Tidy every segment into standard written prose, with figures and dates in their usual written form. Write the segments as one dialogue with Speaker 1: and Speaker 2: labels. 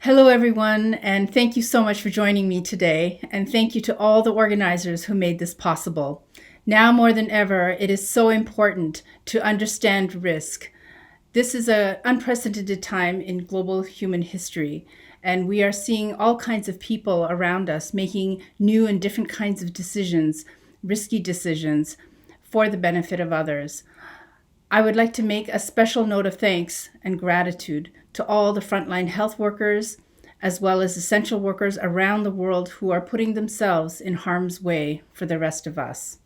Speaker 1: Hello, everyone, and thank you so much for joining me today. And thank you to all the organizers who made this possible. Now more than ever, it is so important to understand risk. This is an unprecedented time in global human history, and we are seeing all kinds of people around us making new and different kinds of decisions, risky decisions, for the benefit of others. I would like to make a special note of thanks and gratitude to all the frontline health workers, as well as essential workers around the world who are putting themselves in harm's way for the rest of us.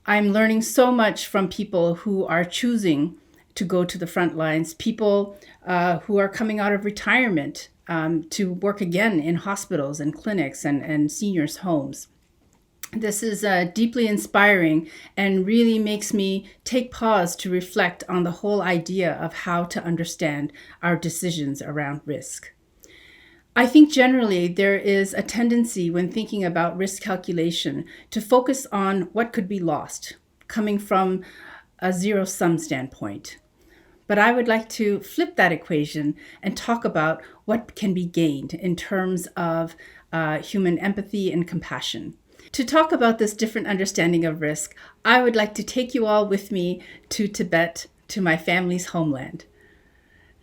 Speaker 1: I'm learning so much from people who are choosing to go to the front lines, people who are coming out of retirement to work again in hospitals and clinics and seniors' homes. This is deeply inspiring and really makes me take pause to reflect on the whole idea of how to understand our decisions around risk. I think generally there is a tendency when thinking about risk calculation to focus on what could be lost, coming from a zero-sum standpoint. But I would like to flip that equation and talk about what can be gained in terms of human empathy and compassion. To talk about this different understanding of risk, I would like to take you all with me to Tibet, to my family's homeland.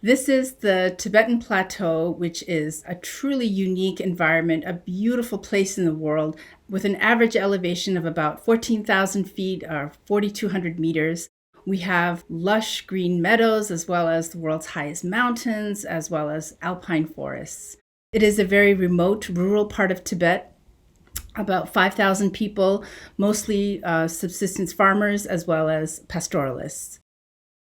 Speaker 1: This is the Tibetan Plateau, which is a truly unique environment, a beautiful place in the world, with an average elevation of about 14,000 feet or 4,200 meters. We have lush green meadows, as well as the world's highest mountains, as well as alpine forests. It is a very remote, rural part of Tibet. About 5,000 people, mostly subsistence farmers as well as pastoralists.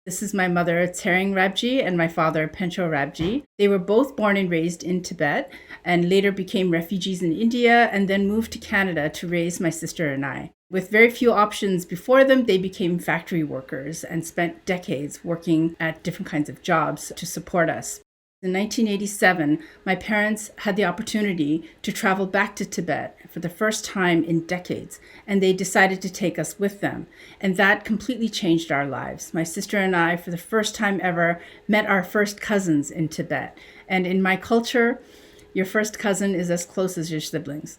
Speaker 1: This is my mother, Losang Rabgey, and my father, Pancho Rabgey. They were both born and raised in Tibet and later became refugees in India and then moved to Canada to raise my sister and I. With very few options before them, they became factory workers and spent decades working at different kinds of jobs to support us. In 1987, my parents had the opportunity to travel back to Tibet for the first time in decades, and they decided to take us with them. And that completely changed our lives. My sister and I, for the first time ever, met our first cousins in Tibet. And in my culture, your first cousin is as close as your siblings.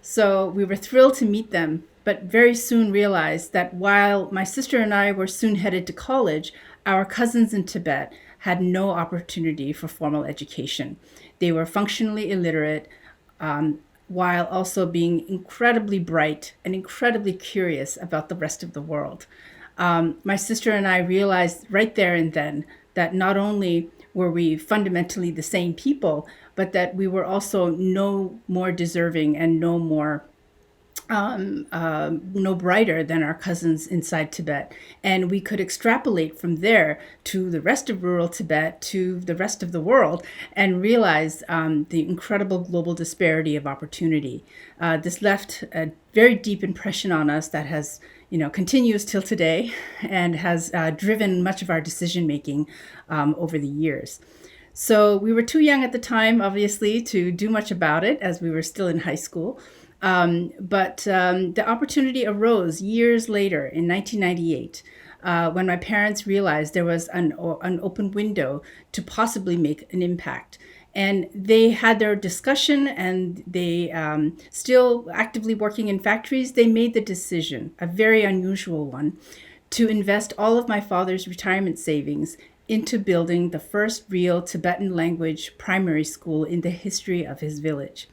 Speaker 1: So we were thrilled to meet them, but very soon realized that while my sister and I were soon headed to college, our cousins in Tibet had no opportunity for formal education. They were functionally illiterate, while also being incredibly bright and incredibly curious about the rest of the world. My sister and I realized right there and then that not only were we fundamentally the same people, but that we were also no more deserving and no brighter than our cousins inside Tibet. And we could extrapolate from there to the rest of rural Tibet, to the rest of the world, and realize the incredible global disparity of opportunity. This left a very deep impression on us that has, continues till today and has driven much of our decision making over the years. So we were too young at the time, obviously, to do much about it, as we were still in high school. But the opportunity arose years later in 1998 when my parents realized there was an open window to possibly make an impact. And they had their discussion, and they still actively working in factories, they made the decision, a very unusual one, to invest all of my father's retirement savings into building the first real Tibetan language primary school in the history of his village.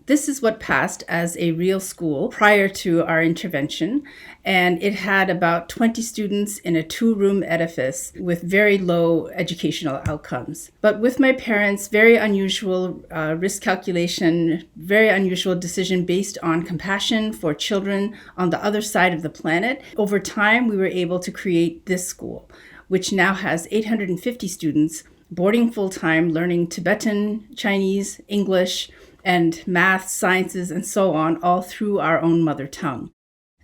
Speaker 1: This is what passed as a real school prior to our intervention, and it had about 20 students in a 2-room edifice with very low educational outcomes. But with my parents' very unusual risk calculation, very unusual decision based on compassion for children on the other side of the planet, over time we were able to create this school, which now has 850 students boarding full-time, learning Tibetan, Chinese, English, and math, sciences, and so on, all through our own mother tongue.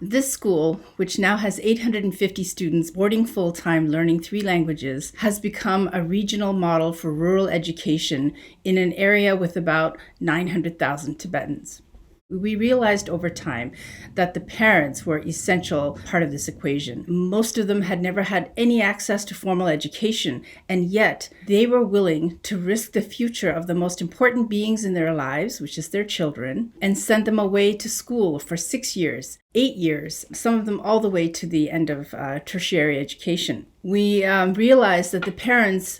Speaker 1: This school, which now has 850 students boarding full-time learning 3 languages, has become a regional model for rural education in an area with about 900,000 Tibetans. We realized over time that the parents were essential part of this equation. Most of them had never had any access to formal education, and yet they were willing to risk the future of the most important beings in their lives, which is their children, and send them away to school for 6 years, 8 years, some of them all the way to the end of tertiary education. We realized that the parents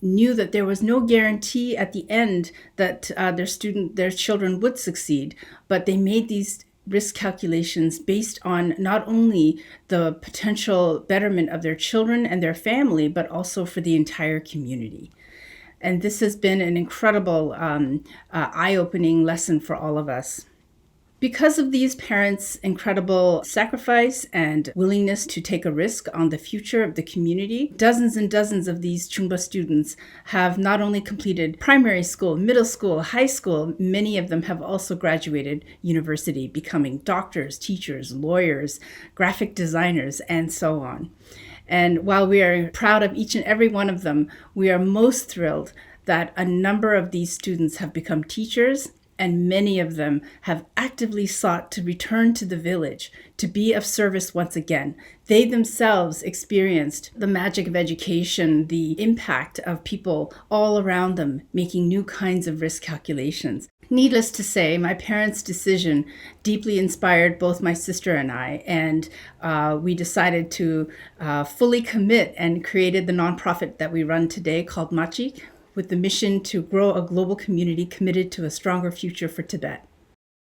Speaker 1: knew that there was no guarantee at the end that their children would succeed, but they made these risk calculations based on not only the potential betterment of their children and their family, but also for the entire community. And this has been an incredible eye-opening lesson for all of us. Because of these parents' incredible sacrifice and willingness to take a risk on the future of the community, dozens and dozens of these Chungba students have not only completed primary school, middle school, high school, many of them have also graduated university, becoming doctors, teachers, lawyers, graphic designers, and so on. And while we are proud of each and every one of them, we are most thrilled that a number of these students have become teachers, and many of them have actively sought to return to the village, to be of service once again. They themselves experienced the magic of education, the impact of people all around them, making new kinds of risk calculations. Needless to say, my parents' decision deeply inspired both my sister and I, and we decided to fully commit and created the nonprofit that we run today called Machik, with the mission to grow a global community committed to a stronger future for Tibet.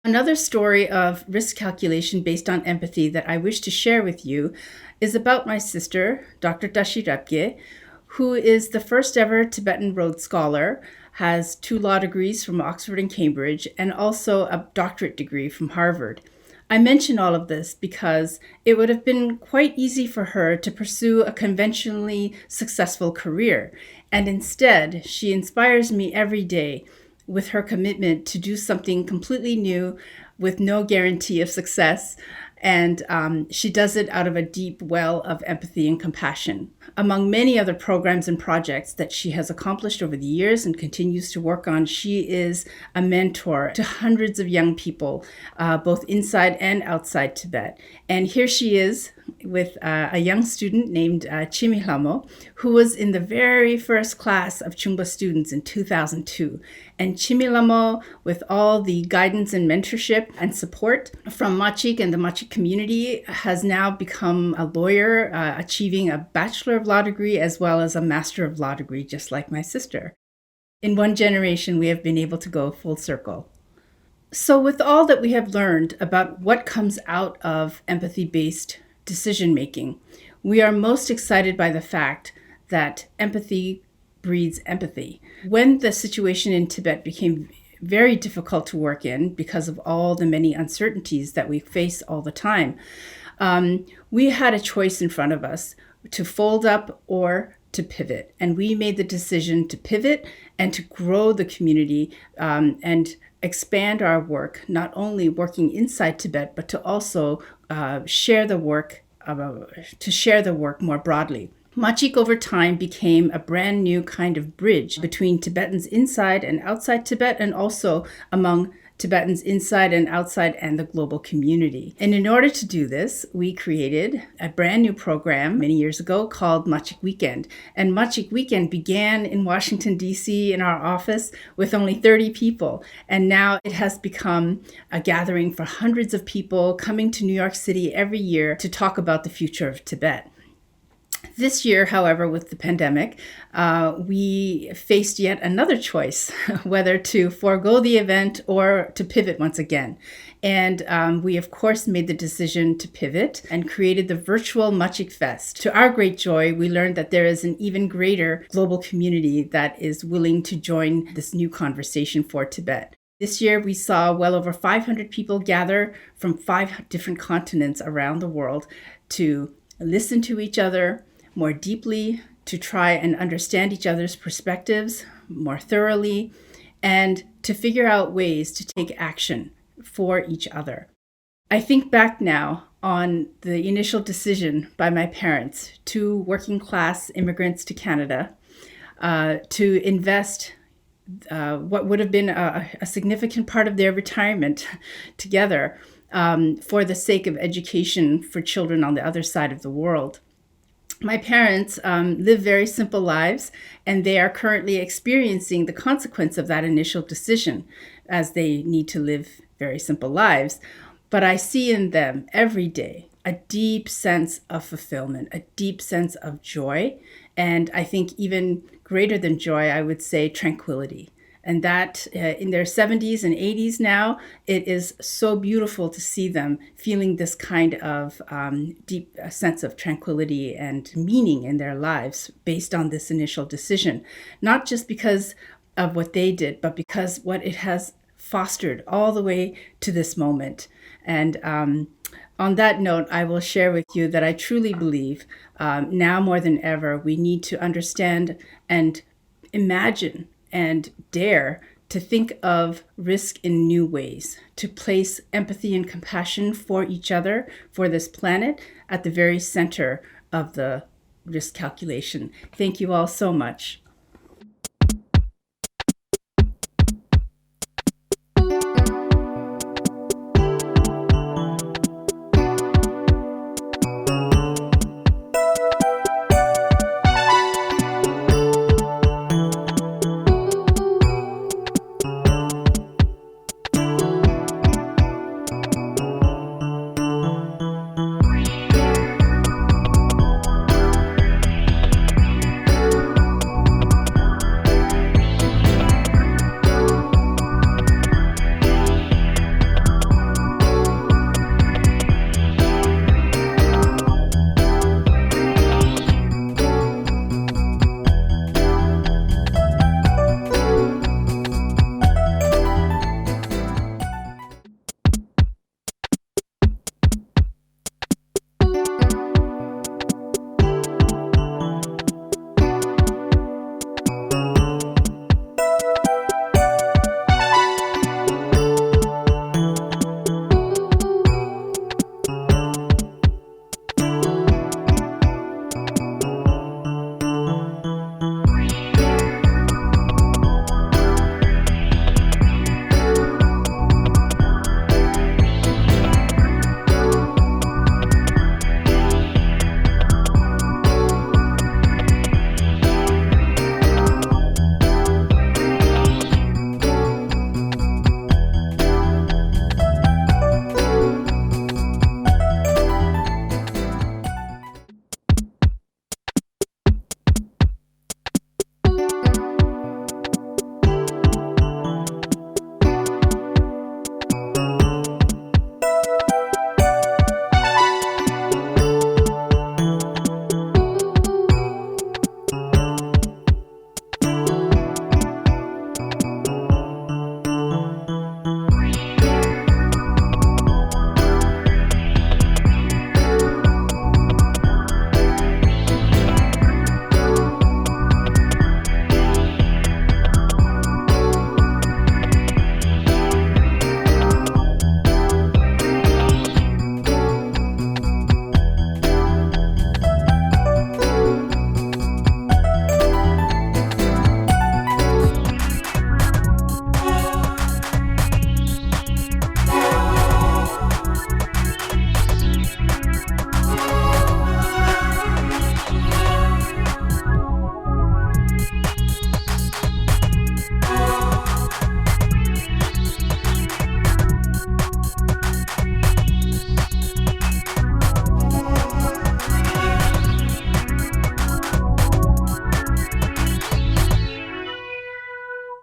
Speaker 1: Another story of risk calculation based on empathy that I wish to share with you is about my sister, Dr. Losang Rabgey, who is the first ever Tibetan Rhodes Scholar, has 2 law degrees from Oxford and Cambridge, and also a doctorate degree from Harvard. I mention all of this because it would have been quite easy for her to pursue a conventionally successful career. And instead, she inspires me every day with her commitment to do something completely new with no guarantee of success. And she does it out of a deep well of empathy and compassion. Among many other programs and projects that she has accomplished over the years and continues to work on, she is a mentor to hundreds of young people, both inside and outside Tibet. And here she is with a young student named Chimilamo, who was in the very first class of Chungba students in 2002. And Chimilamo, with all the guidance and mentorship and support from Machik and the Machik community, has now become a lawyer, achieving a Bachelor of Law degree as well as a Master of Law degree, just like my sister. In one generation, we have been able to go full circle. So with all that we have learned about what comes out of empathy-based decision-making, we are most excited by the fact that empathy breeds empathy. When the situation in Tibet became very difficult to work in because of all the many uncertainties that we face all the time, we had a choice in front of us to fold up or to pivot. And we made the decision to pivot and to grow the community and expand our work, not only working inside Tibet, but to also share the work more broadly. Machik over time became a brand new kind of bridge between Tibetans inside and outside Tibet, and also among Tibetans inside and outside and the global community. And in order to do this, we created a brand new program many years ago called Machik Weekend. And Machik Weekend began in Washington, D.C. in our office with only 30 people. And now it has become a gathering for hundreds of people coming to New York City every year to talk about the future of Tibet. This year, however, with the pandemic, we faced yet another choice, whether to forego the event or to pivot once again. And we, of course, made the decision to pivot and created the virtual Machik Fest. To our great joy, we learned that there is an even greater global community that is willing to join this new conversation for Tibet. This year, we saw well over 500 people gather from 5 different continents around the world to listen to each other more deeply, to try and understand each other's perspectives more thoroughly, and to figure out ways to take action for each other. I think back now on the initial decision by my parents, 2 working class immigrants to Canada, to invest what would have been a significant part of their retirement together for the sake of education for children on the other side of the world. My parents live very simple lives, and they are currently experiencing the consequence of that initial decision as they need to live very simple lives. But I see in them every day a deep sense of fulfillment, a deep sense of joy, and I think even greater than joy, I would say tranquility. And that in their 70s and 80s now, it is so beautiful to see them feeling this kind of deep sense of tranquility and meaning in their lives based on this initial decision, not just because of what they did, but because what it has fostered all the way to this moment. And on that note, I will share with you that I truly believe now more than ever, we need to understand and imagine and dare to think of risk in new ways, to place empathy and compassion for each other, for this planet, at the very center of the risk calculation. Thank you all so much.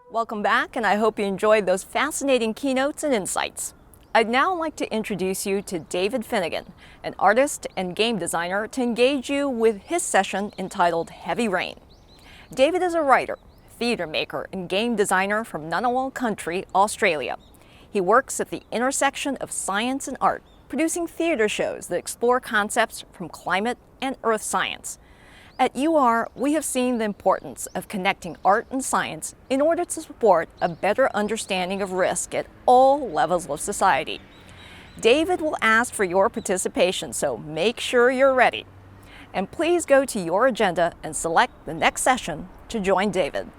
Speaker 2: Welcome back, and I hope you enjoyed those fascinating keynotes and insights. I'd now like to introduce you to David Finnegan, an artist and game designer, to engage you with his session entitled Heavy Rain. David is a writer, theater maker, and game designer from Ngunnawal Country, Australia. He works at the intersection of science and art, producing theater shows that explore concepts from climate and earth science. At UR, we have seen the importance of connecting art and science in order to support a better understanding of risk at all levels of society. David will ask for your participation, so make sure you're ready. And please go to your agenda and select the next session to join David.